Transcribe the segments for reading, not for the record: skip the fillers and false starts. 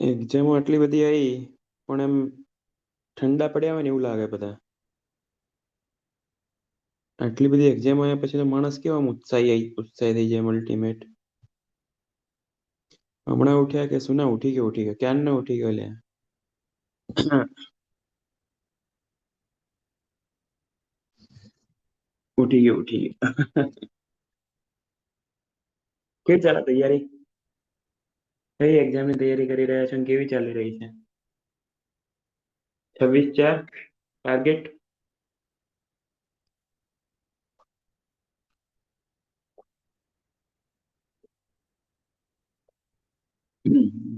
એક્ઝામો આટલી બધી આવી પણ એમ ઠંડા પડ્યા હોય ને એવું લાગે બધા. આટલી બધી એક્ઝામ આવ્યા પછી તો માણસ કેવા ઉત્સાહી થઈ જાય અલ્ટિમેટ. હમણાં ઉઠ્યા કે સુના ઉઠી ગયો ક્યાં ના ઉઠી ગયો લ્યા. ઉઠી ગયો. કેવી ચાલે તૈયારી? કઈ એક્ઝામ ની તૈયારી કરી રહ્યા છો અને કેવી ચાલી રહી છે? 26/4 ટાર્ગેટ.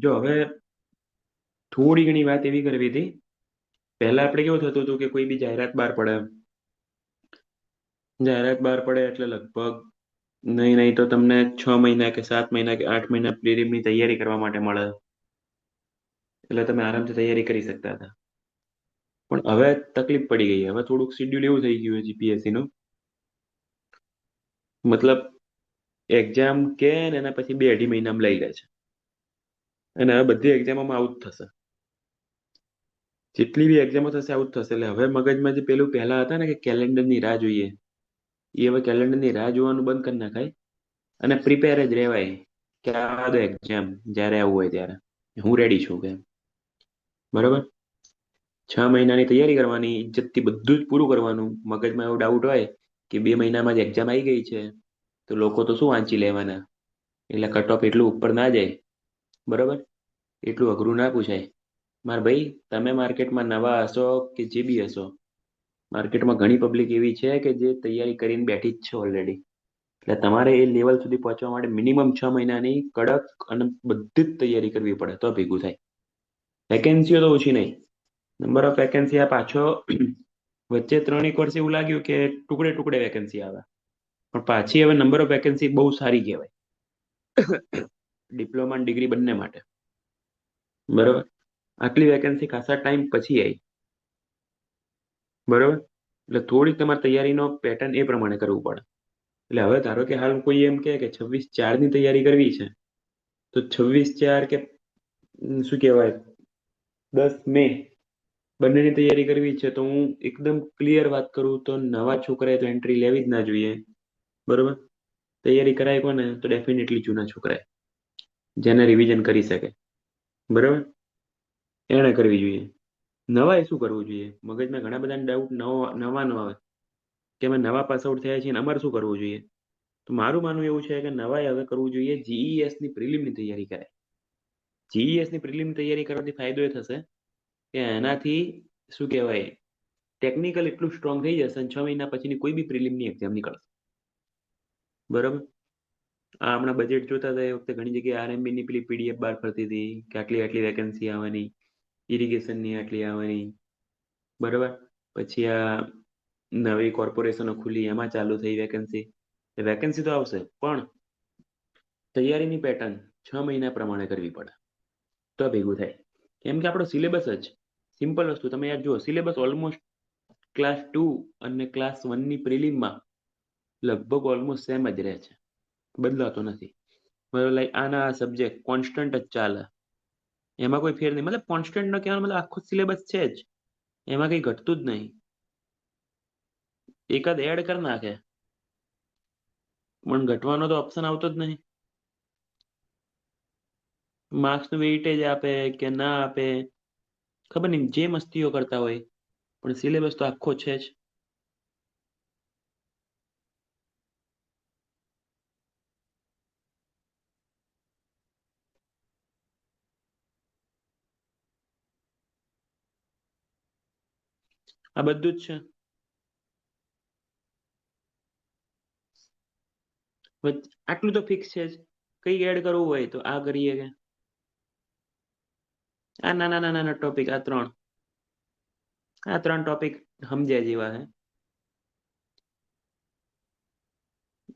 જો હવે થોડી ઘણી વાત એવી કરવી હતી. પહેલા આપણે કેવું થતું હતું કે કોઈ બી જાહેરાત બહાર પડે એટલે લગભગ નહીં નહીં તો તમને 6 મહિના કે 7 મહિના કે 8 મહિના પ્રિલિમની તૈયારી કરવા માટે મળે. એટલે તમે આરામથી તૈયારી કરી શકતા હતા. પણ હવે તકલીફ પડી ગઈ. હવે થોડુંક શિડ્યુલ એવું થઈ ગયું છે જીપીએસસી નું. મતલબ એક્ઝામ કે ને એના પછી 2 અઢી મહિનામાં લઈ લે છે. અને હવે બધી એક્ઝામોમાં આવું જ થશે. જેટલી બી એક્ઝામો થશે આવું જ થશે. એટલે હવે મગજમાં જે પેલું પહેલા હતા ને કે કેલેન્ડરની રાહ જોઈએ, એ હવે કેલેન્ડરની રાહ જોવાનું બંધ કરી નાખાય અને પ્રિપેર જ રહેવાય કે આ દો એક્ઝામ જ્યારે આવવું હોય ત્યારે હું રેડી છું કે. બરોબર. 6 મહિનાની તૈયારી કરવાની, ઇજ્જતથી બધું જ પૂરું કરવાનું. મગજમાં એવો ડાઉટ હોય કે 2 મહિનામાં જ એક્ઝામ આવી ગઈ છે તો લોકો તો શું વાંચી લેવાના, એટલે કટ ઓફ એટલું ઉપર ના જાય. બરોબર. એટલું અઘરું ના પૂછાય. માર ભાઈ, તમે માર્કેટમાં નવા હશો કે જે બી હશો, માર્કેટમાં ઘણી પબ્લિક એવી છે કે જે તૈયારી કરીને બેઠી જ છે ઓલરેડી. એટલે તમારે એ લેવલ સુધી પહોંચવા માટે મિનિમમ 6 મહિનાની કડક અને બધી જ તૈયારી કરવી પડે તો ભેગું થાય. વેકેન્સીઓ તો ઓછી નહીં. નંબર ઓફ વેકેન્સી આ પાછો વચ્ચે 3 એક વર્ષ એવું લાગ્યું કે ટુકડે ટુકડે વેકેન્સી આવે, પણ પાછી હવે નંબર ઓફ વેકેન્સી બહુ સારી કહેવાય. ડિપ્લોમા અને ડિગ્રી બંને માટે. બરોબર. આટલી વેકેન્સી ખાસા ટાઈમ પછી આવી. બરોબર. એટલે થોડીક તમારી તૈયારીનો પેટર્ન એ પ્રમાણે કરવું પડે. એટલે હવે ધારો કે હાલ કોઈ એમ કે 26/4 ની તૈયારી કરવી છે, તો 26/4 કે શું કહેવાય 10 મે બંનેની તૈયારી કરવી છે, તો હું એકદમ ક્લિયર વાત કરું તો નવા છોકરાએ તો એન્ટ્રી લેવી જ ના જોઈએ. બરોબર. તૈયારી કરાય કોને તો ડેફિનેટલી જૂના છોકરાએ, જેને રિવિઝન કરી શકે. બરોબર. એને કરવી જોઈએ. નવાએ શું કરવું જોઈએ? મગજમાં ઘણા બધા ડાઉટ નવા નો આવે કે અમે નવા પાસ આઉટ થયા છીએ ને અમારે શું કરવું જોઈએ. તો મારું માનવું એવું છે કે નવાએ હવે કરવું જોઈએ જીઈએસ ની પ્રિલિમની તૈયારી કરે. જીઈએસ ની પ્રિલિમ તૈયારી કરવાથી ફાયદો એ થશે કે એનાથી શું કહેવાય ટેકનિકલ એટલું સ્ટ્રોંગ થઈ જશે અને 6 મહિના પછીની કોઈ બી પ્રિલિમની એક્ઝામ નીકળશે. બરોબર. આ હમણાં બજેટ જોતા હતા એ વખતે ઘણી જગ્યાએ આરએમબી ની પેલી પીડીએફ બહાર ફરતી હતી કે આટલી આટલી વેકેન્સી આવવાની, ઇરિગેશન ની આટલી આવવાની. બરોબર. પછી આ નવી કોર્પોરેશનો ખુલી એમાં ચાલુ થઈ વેકેન્સી. વેકેન્સી તો આવશે પણ તૈયારીની પેટર્ન 6 મહિના પ્રમાણે કરવી પડે તો ભેગું થાય. કેમ કે આપણો સિલેબસ જ સિમ્પલ વસ્તુ તમે યાર જુઓ, સિલેબસ ઓલમોસ્ટ ક્લાસ 2 અને ક્લાસ 1ની પ્રિલિમમાં લગભગ ઓલમોસ્ટ સેમ જ રહે છે, બદલાતો નથી. બરોબર. લાઈક આના સબ્જેક્ટ કોન્સ્ટન્ટ જ ચાલે, એમાં કોઈ ફેર નહીં. મતલબ કોન્સ્ટન્ટ નો કહેવાનો મતલબ આખો સિલેબસ છે જ, એમાં કઈ ઘટતું જ નહીં. એકાદ એડ કરી નાખે પણ ઘટવાનો તો ઓપ્શન આવતો જ નહીં. માર્ક્સ નું વેઇટેજ આપે કે ના આપે ખબર નહીં, જે મસ્તીઓ કરતા હોય, પણ સિલેબસ તો આખો છે જ. આ બધું જ છે. આટલું તો ફિક્સ છે જ. કઈ એડ કરવું હોય તો આ કરીએ કે આ નાના નાના નાના ટોપિક, આ ત્રણ ટોપિક સમજ્યા જેવા છે.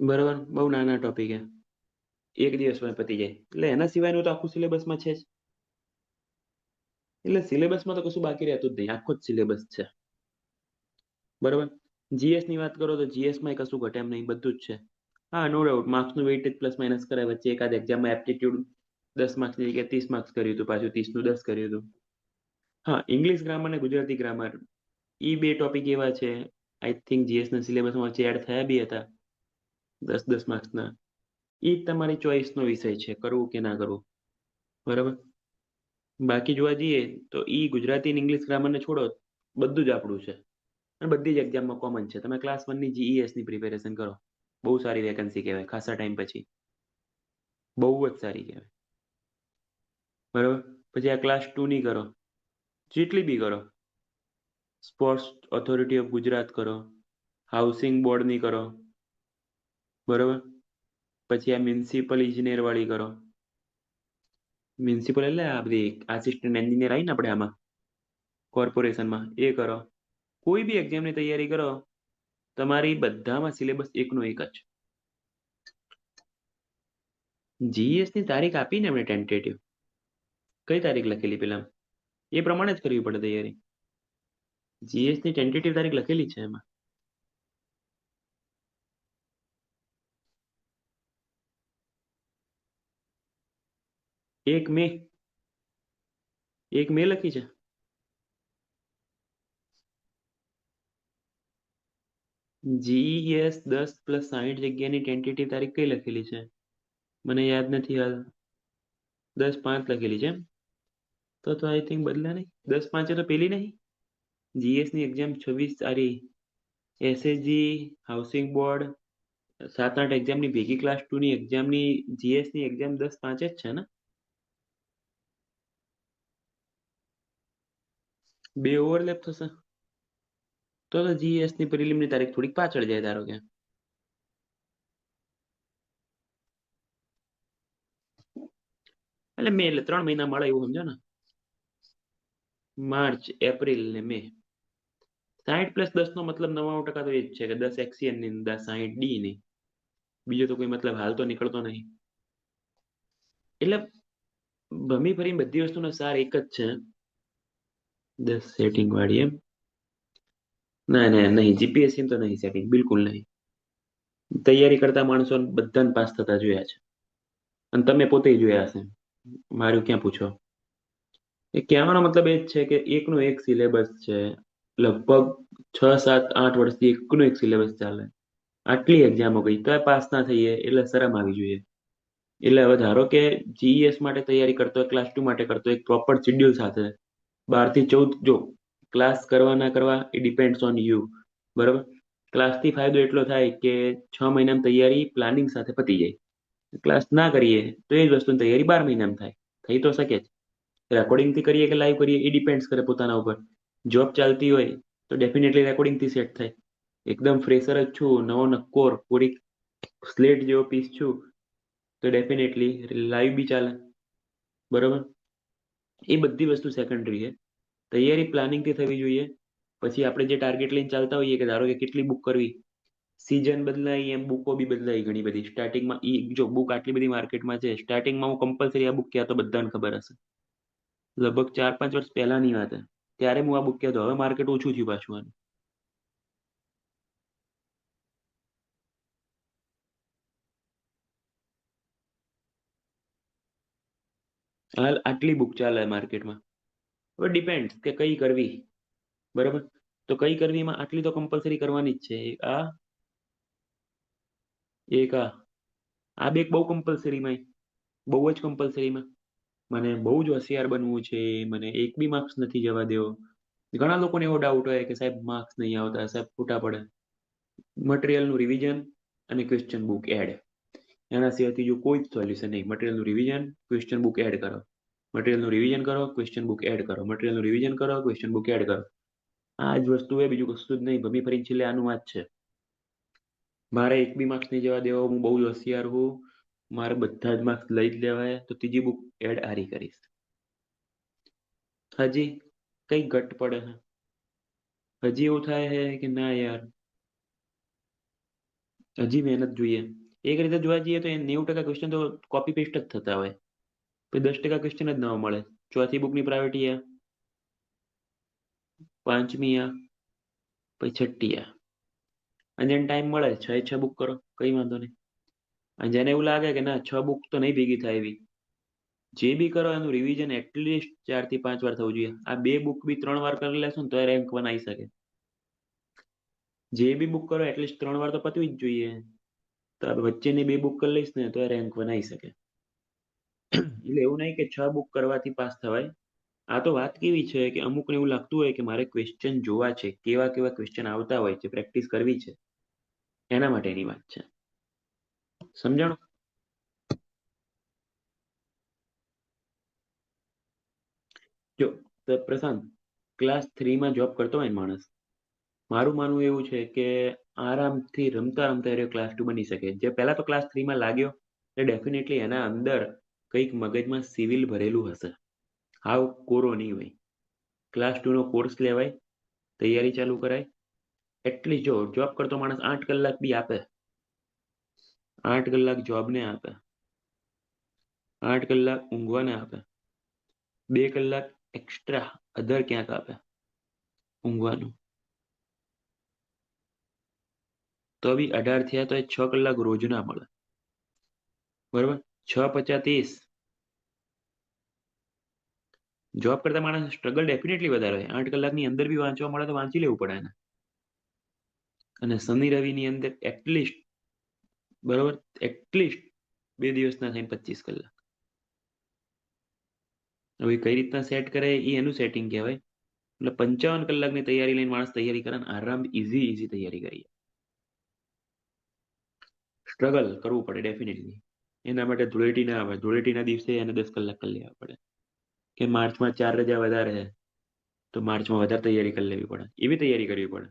બરોબર. બહુ નાના ટોપિક છે, એક દિવસમાં પતી જાય. એટલે એના સિવાયનું તો આખું સિલેબસમાં છે જ. એટલે સિલેબસમાં તો કશું બાકી રહેતું જ નહીં, આખો જ સિલેબસ છે. બરોબર. જીએસ ની વાત કરો તો જીએસ માં કશું ઘટે એમ નહીં, બધું જ છે. હા, નો ડાઉટ માર્ક્સ નું વેઇટેજ પ્લસ માઇનસ કરે વચ્ચે એકાદ એક્ઝામમાં એપ્ટિટ્યુડ 10 માર્ક્સની જગ્યાએ 30 માર્ક્સ કર્યું હતું, પાછું 30 નું 10 કર્યું હતું. હા, ઇંગ્લિશ ગ્રામર ને ગુજરાતી ગ્રામર, ઈ બે ટોપિક એવા છે, આઈ થિંક જીએસ ના સિલેબસમાં એડ થયા બી હતા, 10-10 માર્ક્સના. ઈ તમારી ચોઈસ નો વિષય છે, કરવું કે ના કરવું. બરાબર. બાકી જોવા જઈએ તો ઈ ગુજરાતી અને ઇંગ્લિશ ગ્રામર ને છોડો, બધું જ આપણું છે. અને બધી જ એક્ઝામમાં કોમન છે. તમે ક્લાસ 1 ની જીઈએસ ની પ્રિપેરેશન કરો, બહુ સારી વેકેન્સી કહેવાય ખાસા ટાઈમ પછી, બહુ જ સારી કહેવાય. બરાબર. પછી આ ક્લાસ 2 ની કરો, જેટલી બી કરો, સ્પોર્ટ્સ ઓથોરિટી ઓફ ગુજરાત કરો, હાઉસિંગ બોર્ડની કરો, બરાબર. પછી આ મ્યુનિસિપલ ઇજનેર વાળી કરો, મ્યુનિસિપલ એટલે આ બધી આસિસ્ટન્ટ એન્જિનિયર આવી ને આપણે આમાં કોર્પોરેશનમાં, એ કરો. કોઈ બી એક્ઝામની તૈયારી કરો, તમારી બધામાં સિલેબસ એકનો એક જ. જીએસ ની તારીખ આપીને એમણે ટેન્ટેટિવ, કઈ તારીખ લખેલી પેલા, એ પ્રમાણે જ કરવી પડે તૈયારી. જીએસ ની ટેન્ટેટિવ તારીખ લખેલી છે એમાં. 1 મે, 1 મે લખી છે. જીએસ 10+60 જગ્યાની ટેન્ટેટિવ તારીખ કઈ લખેલી છે, મને યાદ નથી હાલ. 10/5 લખેલી છે એમ? તો આઈ થિંક બદલા નહીં. 10/5 તો પેલી નહીં, જીએસ ની એક્ઝામ 26 તારીખ, એસએસજી, હાઉસિંગ બોર્ડ, 7-8 એક્ઝામની ભેગી ક્લાસ 2 ની એક્ઝામની જીએસ ની એક્ઝામ 10/5 જ છે ને? બે ઓવરલેપ થશે તો જીએસ ની પ્રિલિમની તારીખ થોડીક પાછળ જાય ધારો કે. એટલે મે, એટલે 3 મહિના મળે એવું સમજો ને. માર્ચ, એપ્રિલ ને મે. 60+10 નો મતલબ 99% તો એ જ છે કે 10 એક્સિયન ની 60 ડી ની, બીજો તો કોઈ મતલબ હાલ તો નીકળતો નહીં. એટલે ભમી ફરી બધી વસ્તુનો સાર એક જ છે. 10 સેટિંગ વાળી એમ? ના ના નહીં, જીપીએસસી તો નહીં સેટિંગ, બિલકુલ નહીં. તૈયારી કરતા માણસો બધાને પાસ થતા જોયા છે, અને તમે પોતે જોયા હશે, મારું ક્યાં પૂછો. એ કહેવાનો મતલબ એ જ છે કે એકનો એક સિલેબસ છે, લગભગ 6-7-8 વર્ષથી એકનો એક સિલેબસ ચાલે, આટલી એક્ઝામો ગઈ તો પાસ ના થઈએ એટલે શરમ આવી જોઈએ. એટલે હવે ધારો કે જીઈએસ માટે તૈયારી કરતો હોય, ક્લાસ 2 માટે કરતો હોય, એક પ્રોપર શેડ્યુલ સાથે 12 થી 14, જો ક્લાસ કરવા ના કરવા એ ડિપેન્ડ્સ ઓન યુ, બરાબર. ક્લાસથી ફાયદો એટલો થાય કે 6 મહિનાની તૈયારી પ્લાનિંગ સાથે પતી જાય. ક્લાસ ના કરીએ તો એ જ વસ્તુની તૈયારી 12 મહિનામાં થાય, થઈ તો શકે જ. રેકોર્ડિંગ થી કરીએ કે લાઈવ કરીએ એ ડિપેન્ડ્સ કરે પોતાના ઉપર. જોબ ચાલતી હોય તો ડેફિનેટલી રેકોર્ડિંગ થી સેટ થાય. એકદમ ફ્રેશર જ છું, નવો નક્કોર, પૂરી સ્લેટ જેવો પીસ છું, તો ડેફિનેટલી લાઈવ બી ચાલે, બરોબર. એ બધી વસ્તુ સેકન્ડરી છે. તૈયારી પ્લાનિંગ થી થવી જોઈએ. પછી આપણે જે ટાર્ગેટ લઈને ચાલતા હોઈએ કે ધારો કે કેટલી બુક કરવી, સીઝન બદલાય એમ બુકો બી બદલાય ઘણી બધી. સ્ટાર્ટિંગમાં ઈ જો બુક આટલી બધી માર્કેટમાં છે, સ્ટાર્ટિંગમાં હું કમ્પલસરી આ બુક ક્યાં તો બધાને ખબર હશે, લગભગ 4-5 વર્ષ પહેલાની વાત છે, ત્યારે હું આ બુક કહેતો. હવે માર્કેટ ઓછું થયું પાછું આનું. હાલ આટલી બુક ચાલે માર્કેટમાં. હવે ડિપેન્ડ કે કઈ કરવી, બરાબર. તો કઈ કરવી એમાં આટલી તો કમ્પલસરી કરવાની જ છે. આ એક આ બે બહુ કમ્પલસરીમાં, બહુ જ કમ્પલસરીમાં. મને બહુ જ હોશિયાર બનવું છે, મને એક બી માર્ક્સ નથી જવા દેવો. ઘણા લોકોને એવો ડાઉટ હોય કે સાહેબ માર્ક્સ નહીં આવતા, સાહેબ ખોટા પડે. મટીરિયલનું રિવિઝન અને ક્વેશ્ચન બુક એડ, એના સિવાય ત્રીજું કોઈ જ સોલ્યુશન નહીં. મટીરિયલનું રિવિઝન, ક્વેશ્ચન બુક એડ કરો, મટીરિયલનું રિવિઝન કરો, ક્વેશ્ચન બુક એડ કરો, મટીરિયલનું રિવિઝન કરો, ક્વેશ્ચન બુક એડ કરો. આ જ વસ્તુ હોય, બીજું કશું જ નહીં. ભમી ફરીને છેલ્લે આનું વાત છે. મારે એક બી માર્ક્સ નહીં જવા દેવો, હું બહુ જ હોશિયાર હું, મારે બધા જ માર્ક્સ લઈ જ લેવાય, તો ત્રીજી બુક એડ આરી કરીશ. હજી કઈ ઘટ પડે છે, હજી એવું થાય છે કે ના યાર હજી મહેનત જોઈએ. એક રીતે જોવા જઈએ તો એ 90% ક્વેશ્ચન તો કોપી પેસ્ટ જ થતા હોય, પછી 10% ક્વેશ્ચન જ નવા મળે. ચોથી બુકની પ્રાયોરિટી આ, પાંચમી આ, પછી છઠ્ઠી આ. અને જેને ટાઈમ મળે 6 એ 6 બુક કરો, કઈ વાંધો નહીં. અને જેને એવું લાગે કે ના 6 બુક તો નહીં ભેગી થાય એવી, જે બી કરો એનું રિવિઝન એટલીસ્ટ 4 થી 5 વાર થવું જોઈએ. આ બે બુક બી 3 વાર કરી લેશો ને તો રેન્ક 1 આવી શકે. જે બી બુક કરો એટલીસ્ટ 3 વાર તો પતવી જ જોઈએ. તો આ વચ્ચેની બે બુક કરી લઈશ ને તો રેન્ક 1 આવી શકે. એટલે એવું નહીં કે 6 બુક કરવાથી પાસ થવાય. આ તો વાત કેવી છે કે અમુકને એવું લાગતું હોય કે મારે ક્વેશ્ચન જોવા છે, કેવા કેવા ક્વેશ્ચન આવતા હોય છે, પ્રેક્ટિસ કરવી છે, એના માટેની વાત છે. સમજાણું? જો તો પ્રશાંત, ક્લાસ 3 માં જોબ કરતો હોય ને માણસ, મારું માનવું એવું છે કે આરામથી રમતા રમતા એ ક્લાસ 2 બની શકે. જે પહેલા તો ક્લાસ 3 માં લાગ્યો એટલે ડેફિનેટલી એના અંદર કંઈક મગજમાં સિવિલ ભરેલું હશે. હાવ કોરો નહીં હોય. ક્લાસ 2 નો કોર્સ લેવાય, તૈયારી ચાલુ કરાય. એટલી જો જોબ કરતો માણસ 8 કલાક બી આપે, 8 કલાક જોબને આપે, 8 કલાક ઊંઘવાને આપે, 2 કલાક એક્સ્ટ્રા અધર ક્યાંક આપે ઊંઘવાનું, તો બી 18 થયા તો એ 6 કલાક રોજના મળે. બરોબર? 6 × 5 = 30. જોબ કરતા માણસ સ્ટ્રગલ ડેફિનેટલી વધારે હોય. 8 કલાકની અંદર બી વાંચવા મળે તો વાંચી લેવું પડે એને. અને શનિ રવિની અંદર એટલીસ્ટ, બરોબર, એટલીસ્ટ 2 દિવસના થઈને 25 કલાક. હવે કઈ રીતના સેટ કરે એ એનું સેટિંગ કહેવાય. એટલે 55 કલાકની તૈયારી લઈને માણસ તૈયારી કરે ને આરામ ઈઝી ઈઝી તૈયારી કરી. સ્ટ્રગલ કરવું પડે ડેફિનેટલી. એના માટે ધૂળેટી ના આવે, ધૂળેટીના દિવસે એને 10 કલાક કરી લેવા પડે. કે માર્ચમાં 4 રજા વધારે છે તો માર્ચમાં વધારે તૈયારી કરી લેવી પડે, એવી તૈયારી કરવી પડે.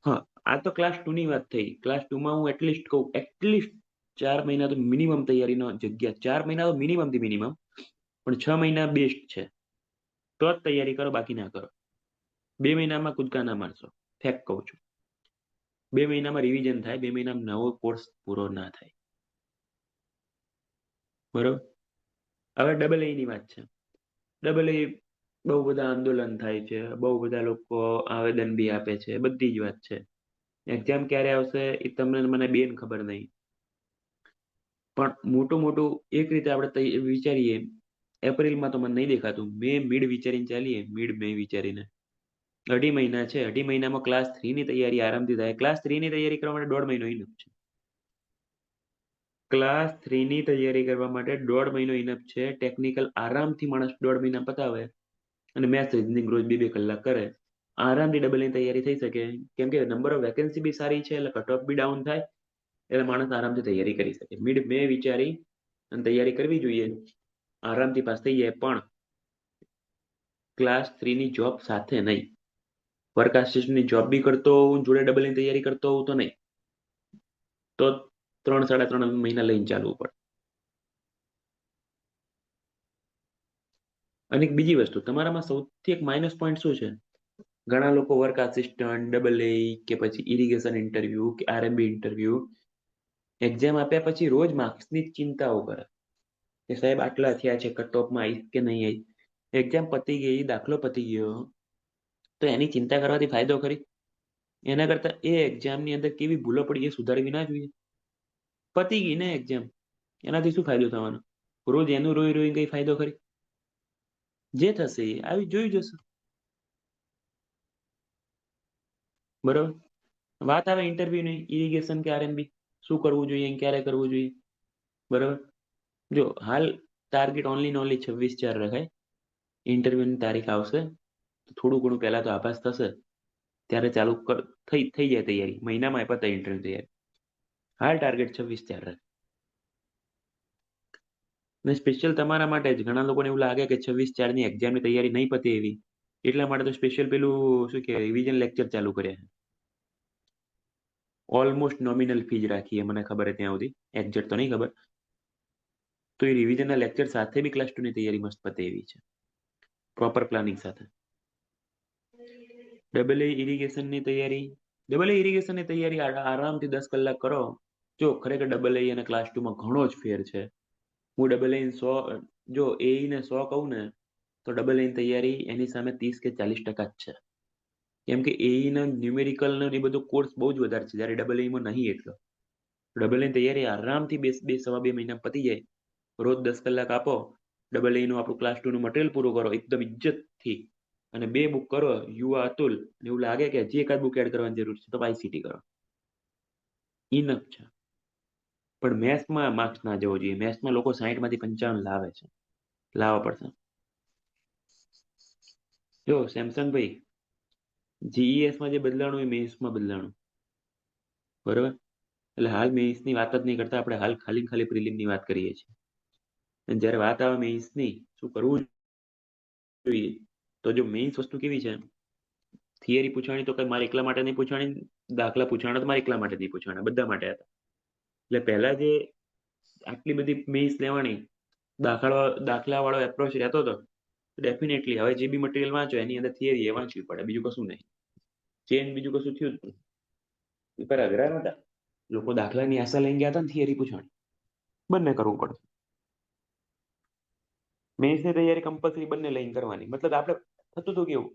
હા, આ તો ક્લાસ 2 ની વાત થઈ. ક્લાસ 2 માં હું એટલીસ્ટ કહું, એટલીસ્ટ 4 મહિના તો મિનિમમ તૈયારીનો જગ્યા, 4 મહિના તો મિનિમમ થી મિનિમમ, પણ 6 મહિના બેસ્ટ છે. તો જ તૈયારી કરો, બાકી ના કરો. 2 મહિનામાં કૂદકા ના મારશો, ફેક કહું છું. 2 મહિનામાં રિવિઝન થાય, 2 મહિનામાં નવો કોર્સ પૂરો ના થાય. બરોબર? હવે ડબલ એ ની વાત છે. ડબલ એ બહુ બધા આંદોલન થાય છે, બહુ બધા લોકો આવેદન બી આપે છે, બધી જ વાત છે. એક્ઝામ ક્યારે આવશે એ તમને મને બેન ખબર નહીં. પણ મોટું મોટું એક રીતે આપણે વિચારીએ, એપ્રિલમાં તો મને નહીં દેખાતું, મે મિડ વિચારીને ચાલીએ, મે વિચારીને 2.5 મહિના છે. 2.5 મહિનામાં ક્લાસ 3 ની તૈયારી આરામથી થાય. ક્લાસ 3 ની તૈયારી કરવા માટે 1.5 મહિનો ઇનફ છે. ક્લાસ 3 ની તૈયારી કરવા માટે 1.5 મહિનો ઇનફ છે. ટેકનિકલ આરામથી માણસ 1.5 મહિના પતાવે અને મેથ્સ રીઝનિંગ રોજ 2-2 કલાક કરે, આરામથી ડબલ ની તૈયારી થઈ શકે. કેમ કે નંબર ઓફ વેકેન્સી બી સારી છે, એટલે કટ ઓફ બી ડાઉન થાય, એટલે માણસ આરામથી તૈયારી કરી શકે. મિડ મે વિચારી અને તૈયારી કરવી જોઈએ, આરામથી પાસ થઈ જાય. પણ ક્લાસ 3 ની જોબ સાથે નહીં. વર્ક આસિસ્ટન્ટની જોબ બી કરતો હોઉં, જોડે ડબલ ની તૈયારી કરતો હોઉં તો નહીં. તો 3-3.5 મહિના લઈને ચાલવું પડે. અને એક બીજી વસ્તુ, તમારામાં સૌથી એક માઇનસ પોઈન્ટ શું છે? ઘણા લોકો વર્ક આસિસ્ટન્ટ, ડબલ એ કે પછી ઇરિગેશન ઇન્ટરવ્યુ કે આરએમબી ઇન્ટરવ્યુ એક્ઝામ આપ્યા પછી રોજ માર્ક્સની ચિંતાઓ કરે કે સાહેબ આટલા થયા છે, કટ ઓફમાં આવીશ કે નહીં આવી. એક્ઝામ પતી ગઈ, દાખલો પતી ગયો, તો એની ચિંતા કરવાથી ફાયદો ખરી? એના કરતા એ એક્ઝામની અંદર કેવી ભૂલો પડી એ સુધારવી ના જોઈએ? પતી ગઈ ને એક્ઝામ, એનાથી શું ફાયદો થવાનો? રોજ એનું રોઈ રોઈ કઈ ફાયદો ખરી? જે થશે એ આવી જોઈ જશે. બરોબર? વાત આવે ઇન્ટરવ્યુ ની, ઇરિગેશન કે આરએમબી, શું કરવું જોઈએ, ક્યારે કરવું જોઈએ? બરોબર? જો હાલ ટાર્ગેટ ઓનલી ને ઓનલી 26/4 રખાય. ઇન્ટરવ્યુની તારીખ આવશે, થોડું ઘણું પહેલા તો આભાસ થશે, ત્યારે ચાલુ થઈ જાય તૈયારી. મહિનામાં પતાય ઇન્ટરવ્યુ તૈયારી. હાલ ટાર્ગેટ 26/4 રાખે. ને સ્પેશિયલ તમારા માટે જ. ઘણા લોકોને એવું લાગે કે 26/4 ની એક્ઝામની તૈયારી નહીં પતે એવી, એટલા માટે તો સ્પેશિયલ પેલું શું કે રિવિઝન લેક્ચર ચાલુ કર્યા. ઓલમોસ્ટ નોમિનલ ફીજ રાખીએ, મને ખબર છે ત્યાં સુધી, એક્ઝેક્ટ તો નહીં ખબર. તો એ રિવિઝનના લેક્ચર સાથે બી ક્લાસ 2 ની તૈયારી મસ્ત પતે એવી છે, પ્રોપર પ્લાનિંગ સાથે. ડબલ એ ઇરિગેશનની તૈયારી, આરામથી 10 કલાક કરો. જો ખરેખર ડબલ એ અને ક્લાસ 2 માં ઘણો જ ફેર છે. હું ડબલ એ 100, જો એ ને 100 કહું ને, તો ડબલ એ તૈયારી એની સામે 30 કે 40% જ છે. કેમ કે એ ના ન્યુમેરિકલ ને એ બધો કોર્સ બહુ જ વધારે છે, જ્યારે ડબલ એમાં નહીં એટલો. ડબલ ની તૈયારી આરામથી બે સવા 2 મહિના પતી જાય. રોજ 10 કલાક આપો, ડબલ નું આપણું ક્લાસ 2 નું મટીરિયલ પૂરું કરો એકદમ ઇજ્જતથી, અને 2 બુક કરો યુવા અતુલ, અને એવું લાગે કે હજી એકાદ બુક એડ કરવાની જરૂર છે તો આઈસીટી કરો, ઇનફ છે. પણ મેથ્સમાં માર્ક્સ ના જવો જોઈએ. મેથ્સમાં લોકો 60 માંથી 55 લાવે છે, લાવવા પડશે. જો સેમસંગ ભાઈ, જીઈએસ માં જે બદલાણું એ મેથ્સમાં બદલાણું, બરોબર. એટલે હાલ મેથ્સની વાત જ નહીં કરતા, આપણે હાલ ખાલી ને ખાલી પ્રિલિમની વાત કરીએ છીએ. અને જ્યારે વાત આવે મેથ્સની શું કરવું જોઈએ, તો જો મેઇન્સ વસ્તુ કેવી છે, થિયરી પૂછાણી તો કઈ મારે એકલા માટે નહીં પૂછાણી, દાખલા પૂછાણા તો મારે એકલા માટે નહીં પૂછાણા, બધા માટે હતા. એટલે પહેલા જે આટલી બધી મેઇન્સ લેવાની, દાખલા વાળો એપ્રોચ રહેતો હતો, ડેફિનેટલી હવે જે બી મટીરિયલ વાંચો એની અંદર થિયરી એ વાંચવી પડે, બીજું કશું નહીં. ચેન્જ બીજું કશું થયું જ નહીં. પેપર અઘરા નતા, લોકો દાખલાની આશા લઈને ગયા હતા ને થિયરી પૂછાણી, બંને કરવું પડે. મેઇન્સની તૈયારી કમ્પલસરી બંને લઈને કરવાની. મતલબ આપણે થતું હતું કેવું,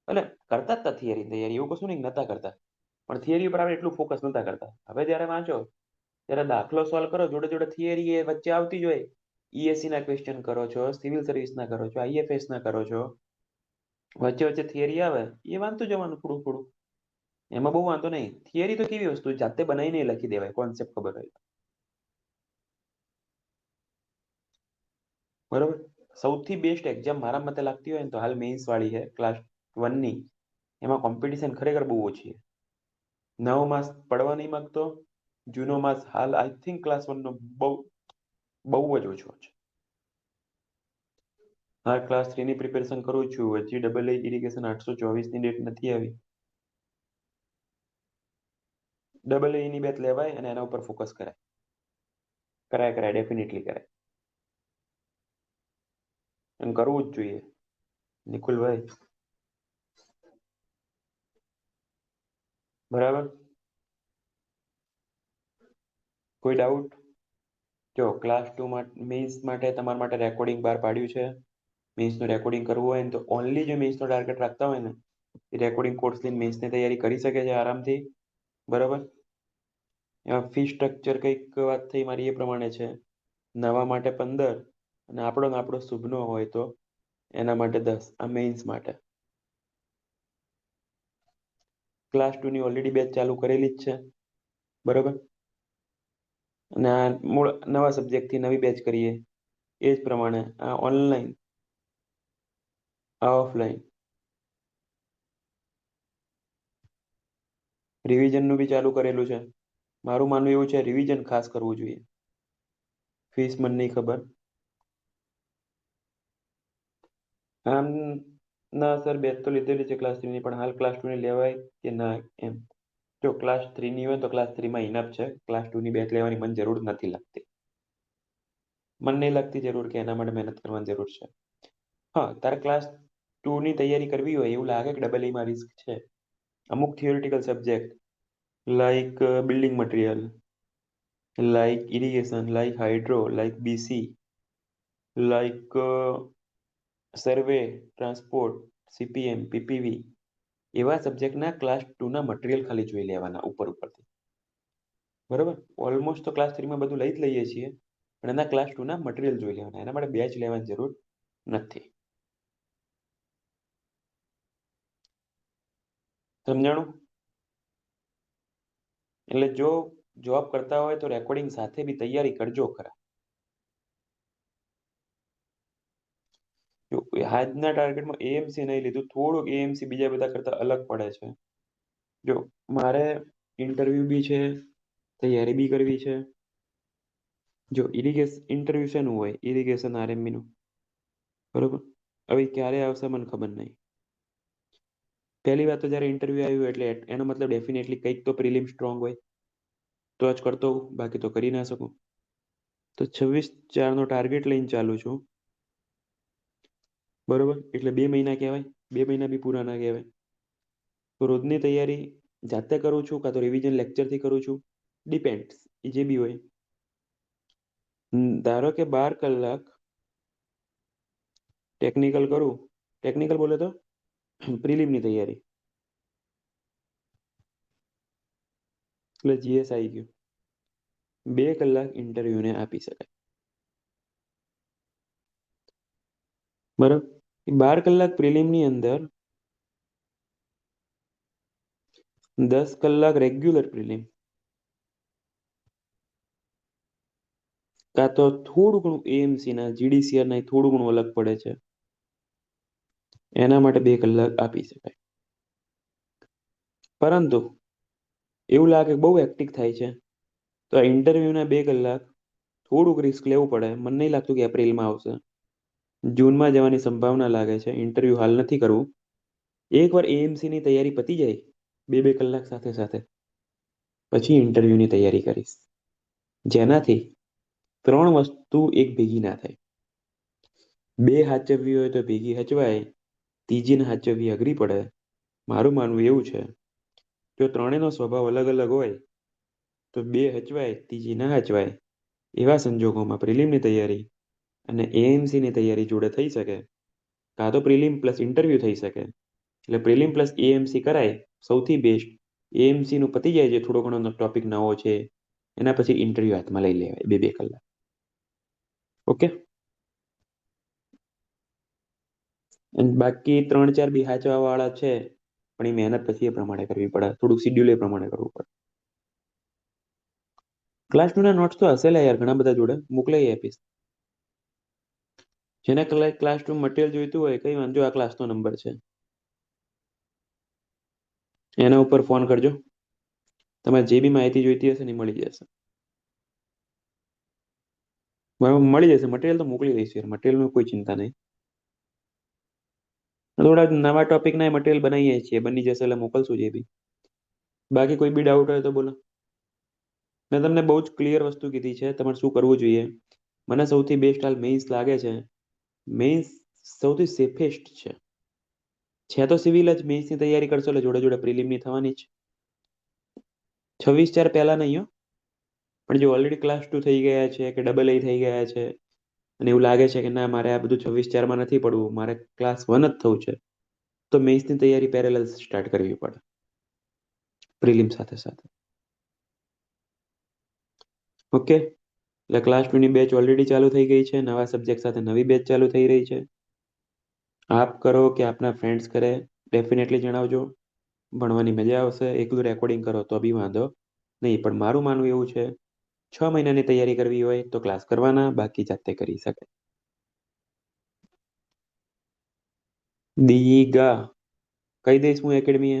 એટલે કરતા જ હતા થિયરી તૈયારી, એવું કશું નહીં નતા કરતા, પણ થિયરી ઉપર આપણે એટલું ફોકસ નતા કરતા. હવે જ્યારે વાંચો ત્યારે દાખલો સોલ્વ કરો, જોડે જોડે થિયરી એ વચ્ચે આવતી જ હોય. ઈએસસી ના ક્વેશ્ચન કરો છો, સિવિલ સર્વિસ ના કરો છો, આઈએફએસ ના કરો છો, વચ્ચે વચ્ચે થિયરી આવે એ વાંચતું જવાનું થોડું થોડું. એમાં બહુ વાંધો નહીં. થિયરી તો કેવી વસ્તુ જાતે બનાવીને લખી દેવાય, કોન્સેપ્ટ ખબર હોય. બરોબર. સૌથી બેસ્ટ એક્ઝામ મારા મતે લાગતી હોય ને તો હાલ મેઇન્સ વાળી છે ક્લાસ 1 ની. એમાં કોમ્પિટિશન ખરેખર બહુ ઓછી છે. નવો માસ પડવા નહીં માંગતો, જૂનો માસ હાલ આઈ થિંક ક્લાસ 1 નો બહુ બહુ જ ઓછો છે. હા, ક્લાસ 3 ની પ્રિપેરેશન કરું છું. હજી ડબલ ઇરિગેશન 824 ની ડેટ નથી આવી. ડબલ ની બેચ લેવાય અને એના ઉપર ફોકસ કરાય. કરાય ડેફિનેટલી કરાય. અને કરવું જ જોઈએ. નિકુલભાઈ, બરાબર. કોઈ ડાઉટ? જો ક્લાસ 2 મેઇન્સ માટે તમારા માટે રેકોર્ડિંગ બહાર પાડ્યું છે. મેઇન્સનું રેકોર્ડિંગ કરવું હોય ને તો ઓનલી જો મેઇન્સનો ટાર્ગેટ રાખતા હોય ને એ રેકોર્ડિંગ કોર્સ લઈને મેઇન્સની તૈયારી કરી શકે છે આરામથી. બરાબર. એમાં ફી સ્ટ્રક્ચર કંઈક વાત થઈ મારી એ પ્રમાણે છે. નવા માટે 15 અને આપણો શુભનો હોય તો એના માટે 10. આ મેઇન્સ માટે. ક્લાસ 2 ની ઓલરેડી બેચ ચાલુ કરેલી જ છે. બરોબર. અને આ મૂળ નવા સબ્જેક્ટથી નવી બેચ કરીએ એ જ પ્રમાણે આ ઓનલાઈન, આ ઓફલાઈન. રિવિઝનનું બી ચાલુ કરેલું છે. મારું માનવું એવું છે રિવિઝન ખાસ કરવું જોઈએ. ફીસ મને નહીં ખબર. આમ ના સર, બેચ તો લીધેલી છે ક્લાસ 3 ની, પણ હાલ ક્લાસ 2 ની લેવાય કે ના એમ. જો ક્લાસ 3 ની હોય તો ક્લાસ 3 માં ઇનફ છે. ક્લાસ 2 ની બેચ લેવાની મને જરૂર નથી લાગતી. મને નહીં લાગતી જરૂર કે એના માટે મહેનત કરવાની જરૂર છે. હા, તારે ક્લાસ 2 ની તૈયારી કરવી હોય એવું લાગે કે ડબલ માં રિસ્ક છે, અમુક theoretical subject like building material, like irrigation, like hydro, like BC, like survey, transport, CPM, PPV, એવા સબ્જેક્ટના ક્લાસ 2 ના મટીરિયલ ખાલી જોઈ લેવાના ઉપર ઉપરથી. બરોબર. ઓલમોસ્ટ તો ક્લાસ 3 માં બધું લઈ જ લઈએ છીએ, પણ એના ક્લાસ 2 ના મટીરિયલ જોઈ લેવાના. એના માટે બેચ લેવાની જરૂર નથી. સમજાણું? એટલે જો જોબ કરતા હોય તો રેકોર્ડિંગ સાથે બી તૈયારી કરજો ખરા. જો આજના ટાર્ગેટમાં એએમસી નહીં લીધું, થોડુંક એએમસી બીજા બધા કરતા અલગ પડે છે. જો મારે ઇન્ટરવ્યુ બી છે, તૈયારી બી કરવી છે. જો ઇરિગેશન ઇન્ટરવ્યુ શેનું હોય, ઇરિગેશન આરએમબી નું, બરોબર. હવે ક્યારે આવશે મને ખબર નહીં. પહેલી વાત તો જ્યારે ઇન્ટરવ્યુ આવ્યું એટલે એનો મતલબ ડેફિનેટલી કંઈક તો પ્રિલિમ સ્ટ્રોંગ હોય તો જ કરતો હોઉં, બાકી તો કરી ના શકું. તો 26/4 નો ટાર્ગેટ લઈને ચાલુ છું. બરોબર. એટલે 2 મહિના કહેવાય, 2 મહિના બી પૂરા ના કહેવાય. તો રોજની તૈયારી જાતે કરું છું કાં તો રિવિઝન લેક્ચરથી કરું છું, ડિપેન્ડ્સ, એ જે બી હોય. ધારો કે 12 કલાક ટેકનિકલ કરું, ટેકનિકલ બોલે તો પ્રિલિમની તૈયારી, એટલે જીએસ આવી ગયું. 2 કલાક ઇન્ટરવ્યુને આપી શકાય. બરાબર. 12 કલાક પ્રિલિમની અંદર 10 કલાક રેગ્યુલર પ્રિલિમ, કાં તો થોડું ઘણું એએમસી ના જીડીસીઆર ના થોડું ઘણું અલગ પડે છે, એના માટે 2 કલાક આપી શકાય. પરંતુ એવું લાગે બહુ હેક્ટિક થાય છે, તો આ ઇન્ટરવ્યુના 2 કલાક થોડુંક રિસ્ક લેવું પડે. મને નહીં લાગતું કે એપ્રિલમાં આવશે. જૂનમાં જવાની સંભાવના લાગે છે. ઇન્ટરવ્યુ હાલ નથી કરવું. એકવાર એએમસી ની તૈયારી પતી જાય, બે બે કલાક સાથે સાથે, પછી ઇન્ટરવ્યુની તૈયારી કરીશ. જેનાથી 3 વસ્તુ એક ભેગી ના થાય. 2 હાચવવી હોય તો ભેગી હચવાય, ત્રીજીને હાચવવી અઘરી પડે. મારું માનવું એવું છે, જો ત્રણેયનો સ્વભાવ અલગ અલગ હોય તો 2 હચવાય, ત્રીજી ના હચવાય. એવા સંજોગોમાં પ્રિલિમની તૈયારી અને એએમસીની તૈયારી જોડે થઈ શકે, કાં તો પ્રિલિમ પ્લસ ઇન્ટરવ્યુ થઈ શકે. એટલે પ્રિલિમ પ્લસ એએમસી કરાય, સૌથી બેસ્ટ. એએમસી નું પતી જાય, જે થોડો ઘણો ટોપિક નવો છે, એના પછી ઇન્ટરવ્યુ હાથમાં લઈ લેવાય 2 2 કલાક. ઓકે. અને બાકી 3 4 બી હાચવા વાળા છે, પણ એ મહેનત પછી એ પ્રમાણે કરવી પડે, થોડુંક શિડ્યુલ એ પ્રમાણે કરવું પડે. ક્લાસ 2 ના નોટ્સ તો હશે લે યાર, ઘણા બધા જોડે મોકલાઈ આપીશ. જેને ક્લાસ 2 મટીરિયલ જોઈતું હોય, કઈ વાંધો, આ ક્લાસનો નંબર છે, એના ઉપર ફોન કરજો. તમારે જે બી માહિતી જોઈતી હશે ને એ મળી જશે. બરાબર, મળી જશે. મટીરિયલ તો મોકલી દઈશ યાર, મટીરિયલમાં કોઈ ચિંતા નહીં. થોડા નવા ટોપિકના મટીરિયલ બનાવીએ છીએ, બની જશે એટલે મોકલશું જે બી. બાકી કોઈ બી ડાઉટ હોય તો બોલો. મેં તમને બહુ જ ક્લિયર વસ્તુ કીધી છે, તમારે શું કરવું જોઈએ. મને સૌથી બેસ્ટ હાલ મેઇન્સ લાગે છે. મેઇન્સ સૌથી સેફેસ્ટ છે તો સિવિલ જ. મેઇન્સની તૈયારી કરશો એટલે જોડે જોડે પ્રિલિમની થવાની જ. 26/4 પહેલા નહીં હો. પણ જે ઓલરેડી ક્લાસ 2 થઈ ગયા છે કે ડબલ એ થઈ ગયા છે, અને એવું લાગે છે કે ના, મારે આ બધું 26/4 નથી પડવું, મારે ક્લાસ 1 જ થવું છે, તો મેઇન્સની તૈયારી પેરેલલ સ્ટાર્ટ કરવી પડે પ્રિલિમ સાથે સાથે. ઓકે. એટલે ક્લાસ 2 ની બેચ ઓલરેડી ચાલુ થઈ ગઈ છે, નવા સબ્જેક્ટ સાથે નવી બેચ ચાલુ થઈ રહી છે. આપ કરો કે આપના ફ્રેન્ડ્સ કરે, ડેફિનેટલી જણાવજો. ભણવાની મજા આવશે. એકલું રેકોર્ડિંગ કરો તો બી વાંધો નહીં, પણ મારું માનવું એવું છે, 6 મહિનાની તૈયારી કરવી હોય તો ક્લાસ કરવાના, બાકી જાતે કરી શકાય. દીગા કહી દઈશ હું એકેડમી.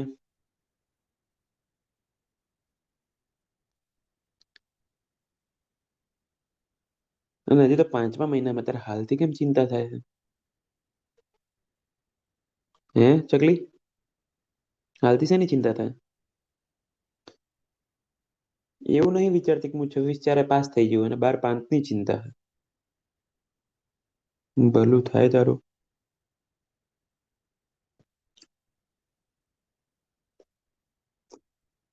અને હજી તો 5મા મહિનામાં, તારે હાલથી કેમ ચિંતા થાય છે? હે ચકલી, હાલથી શેની ચિંતા થાય? એવું નહીં વિચારતી કે હું 26/4 પાસ થઈ ગયું અને 12/5 ની ચિંતા. ભલું થાય તારું.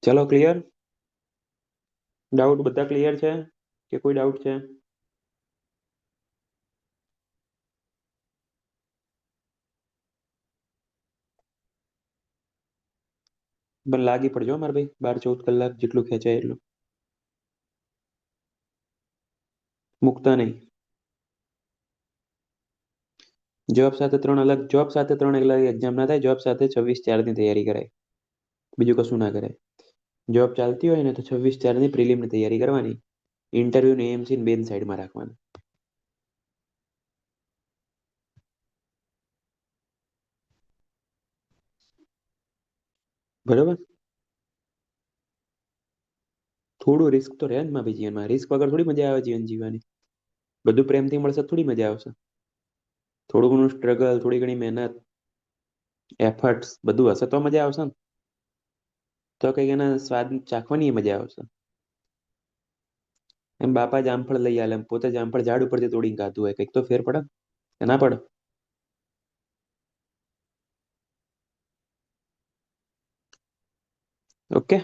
ચલો, ક્લિયર? ડાઉટ બધા ક્લિયર છે કે કોઈ ડાઉટ છે? પણ લાગી પડજો મારા ભાઈ, 12 14 કલાક જેટલું ખેંચાય એટલું. મૂકતા નહીં. જોબ સાથે 3 અલગ એક્ઝામ ના થાય. જોબ સાથે 26/4 ની તૈયારી કરાય, બીજું કશું ના કરાય. જોબ ચાલતી હોય ને તો 26/4 ની પ્રિલિમની તૈયારી કરવાની. ઇન્ટરવ્યુ ને એએમસી બે સાઈડમાં રાખવાના. બરોબર. થોડું રિસ્ક તો રહે જ માં ભાઈ જીવનમાં. રિસ્ક વગર થોડી મજા આવે જીવન જીવવાની. બધું પ્રેમથી મળશે થોડી મજા આવશે. થોડું ઘણું સ્ટ્રગલ, થોડી ઘણી મહેનત, એફર્ટ્સ બધું હશે તો મજા આવશે ને. તો કઈક એના સ્વાદ ચાખવાની મજા આવશે. એમ બાપા જામફળ લઈ આલે, એમ પોતે જામફળ ઝાડ ઉપરથી તોડીને ખાધું હોય, કઈક તો ફેર પડે કે ના પડે? ઓકે.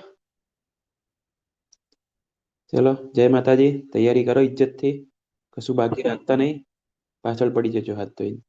ચલો, જય માતાજી. તૈયારી કરો ઇજ્જતથી, કશું બાકી રાખતા નહીં, પાછળ પડી જજો હાથ ધોઈને.